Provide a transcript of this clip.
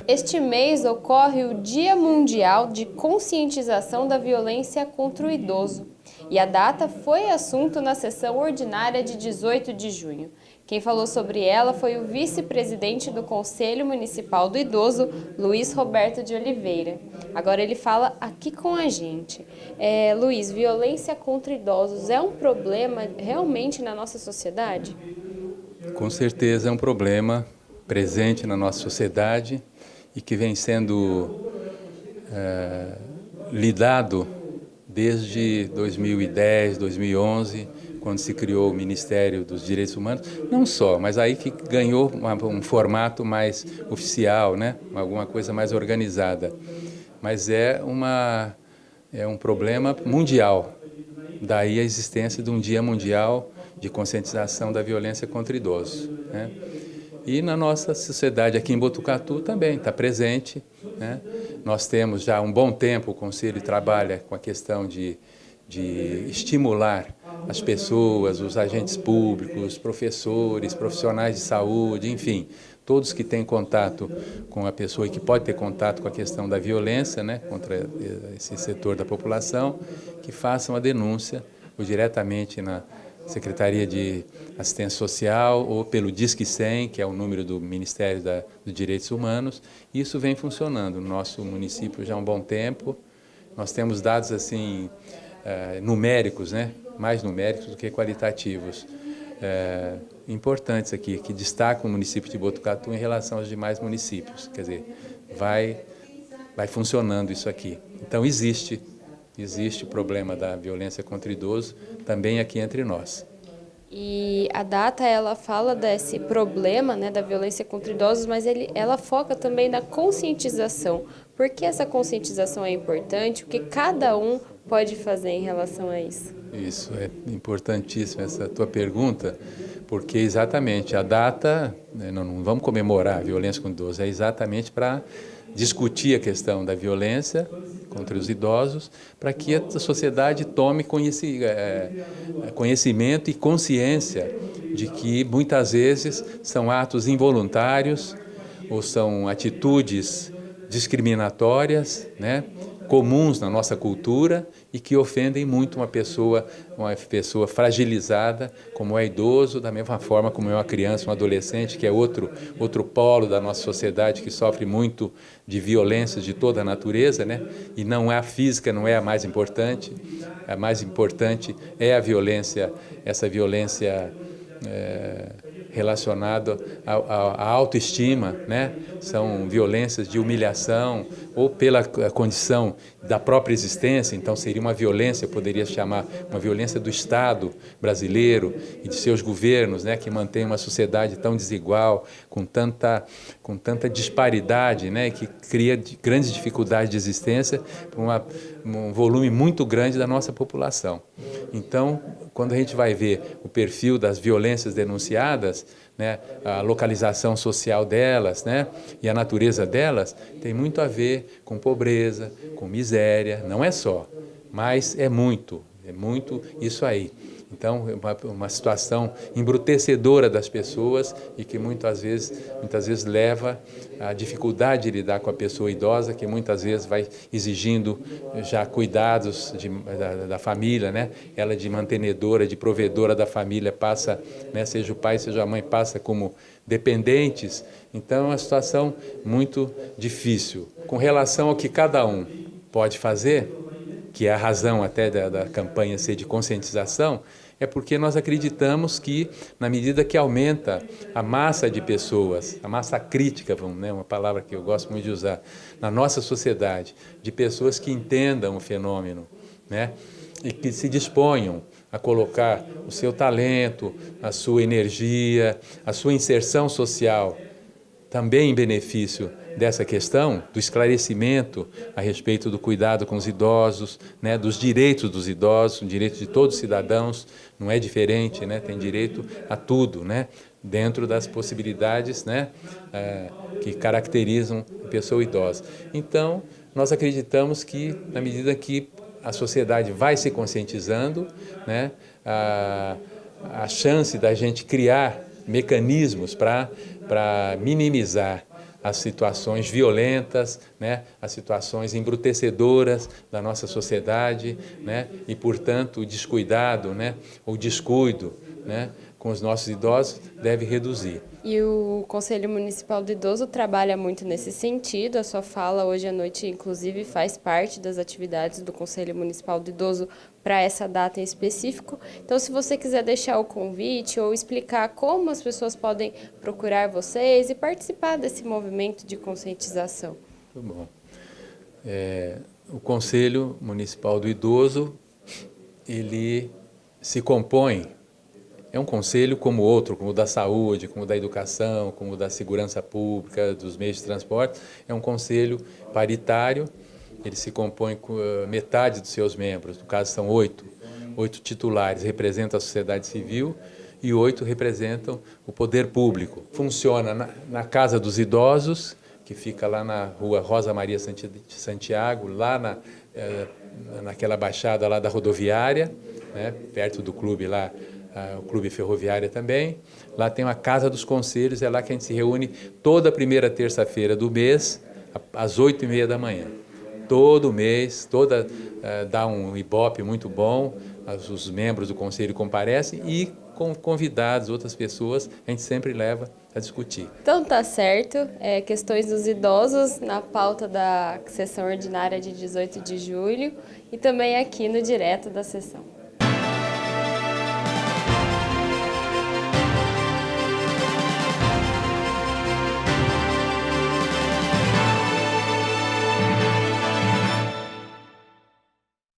Este mês ocorre o Dia Mundial de Conscientização da Violência contra o Idoso e a data foi assunto na sessão ordinária de 18 de junho. Quem falou sobre ela foi o vice-presidente do Conselho Municipal do Idoso, Luiz Roberto de Oliveira. Agora ele fala aqui com a gente. Luiz, violência contra idosos é um problema realmente na nossa sociedade? Com certeza é um problema presente na nossa sociedade e que vem sendo lidado desde 2010, 2011, quando se criou o Ministério dos Direitos Humanos. Não só, mas aí que ganhou um formato mais oficial, né? Alguma coisa mais organizada. Mas é um problema mundial. Daí a existência de um Dia Mundial de Conscientização da Violência contra Idosos, né? E na nossa sociedade aqui em Botucatu também está presente, né? Nós temos já há um bom tempo, o Conselho trabalha com a questão de estimular as pessoas, os agentes públicos, professores, profissionais de saúde, enfim, todos que têm contato com a pessoa e que pode ter contato com a questão da violência, né, contra esse setor da população, que façam a denúncia ou diretamente na Secretaria de Assistência Social ou pelo Disque 100, que é o número do Ministério dos Direitos Humanos. Isso vem funcionando no nosso município já há um bom tempo. Nós temos dados assim numéricos, né? Mais numéricos do que qualitativos, importantes aqui, que destacam o município de Botucatu em relação aos demais municípios. Quer dizer, vai funcionando isso aqui. Então existe o problema da violência contra o idoso também aqui entre nós. E a data, ela fala desse problema, né, da violência contra idosos, mas ela foca também na conscientização. Por que essa conscientização é importante? O que cada um pode fazer em relação a isso? Isso, é importantíssima essa tua pergunta, porque exatamente a data, né, não vamos comemorar a violência contra idosos, é exatamente para discutir a questão da violência contra os idosos, para que a sociedade tome conhecimento e consciência de que muitas vezes são atos involuntários ou são atitudes discriminatórias, né, comuns na nossa cultura e que ofendem muito uma pessoa fragilizada, como é idoso, da mesma forma como é uma criança, um adolescente, que é outro polo da nossa sociedade que sofre muito de violências de toda a natureza, né? E não é a física, não é a mais importante. A mais importante é a violência, essa violência relacionada à autoestima, né? São violências de humilhação ou pela condição da própria existência, então seria uma violência, poderia chamar uma violência do Estado brasileiro e de seus governos, né? Que mantém uma sociedade tão desigual, com tanta disparidade, né? Que cria grandes dificuldades de existência para um volume muito grande da nossa população. Então, quando a gente vai ver o perfil das violências denunciadas, né, a localização social delas, né, e a natureza delas, tem muito a ver com pobreza, com miséria, não é só, mas é muito isso aí. Então, é uma situação embrutecedora das pessoas e que muitas vezes leva à dificuldade de lidar com a pessoa idosa, que muitas vezes vai exigindo já cuidados da família, né? Ela de mantenedora, de provedora da família passa, né, seja o pai, seja a mãe, passa como dependentes. Então, é uma situação muito difícil. Com relação ao que cada um pode fazer, que é a razão até da campanha ser de conscientização, é porque nós acreditamos que, na medida que aumenta a massa de pessoas, a massa crítica, né, uma palavra que eu gosto muito de usar, na nossa sociedade, de pessoas que entendam o fenômeno, né, e que se disponham a colocar o seu talento, a sua energia, a sua inserção social, também em benefício dessa questão, do esclarecimento a respeito do cuidado com os idosos, né, dos direitos dos idosos, o direito de todos os cidadãos, não é diferente, né, tem direito a tudo, né, dentro das possibilidades, né, que caracterizam a pessoa idosa. Então, nós acreditamos que, na medida que a sociedade vai se conscientizando, né, a chance da gente criar mecanismos para minimizar as situações violentas, né, as situações embrutecedoras da nossa sociedade, né, e, portanto, o descuidado, né, o descuido, né, com os nossos idosos deve reduzir. E o Conselho Municipal do Idoso trabalha muito nesse sentido. A sua fala hoje à noite, inclusive, faz parte das atividades do Conselho Municipal do Idoso para essa data em específico. Então, se você quiser deixar o convite ou explicar como as pessoas podem procurar vocês e participar desse movimento de conscientização. Muito bom. O Conselho Municipal do Idoso, ele se compõe. É um conselho como outro, como o da saúde, como o da educação, como o da segurança pública, dos meios de transporte. É um conselho paritário, ele se compõe com metade dos seus membros, no caso são 8 titulares, representam a sociedade civil e 8 representam o poder público. Funciona na Casa dos Idosos, que fica lá na rua Rosa Maria Santiago, lá naquela baixada lá da rodoviária, né, perto do clube lá, o Clube Ferroviária também. Lá tem uma Casa dos Conselhos, é lá que a gente se reúne toda primeira terça-feira do mês, às 8h30 da manhã. Todo mês, dá um ibope muito bom, os membros do Conselho comparecem e com convidados, outras pessoas, a gente sempre leva a discutir. Então tá certo, questões dos idosos na pauta da sessão ordinária de 18 de julho e também aqui no Direto da Sessão.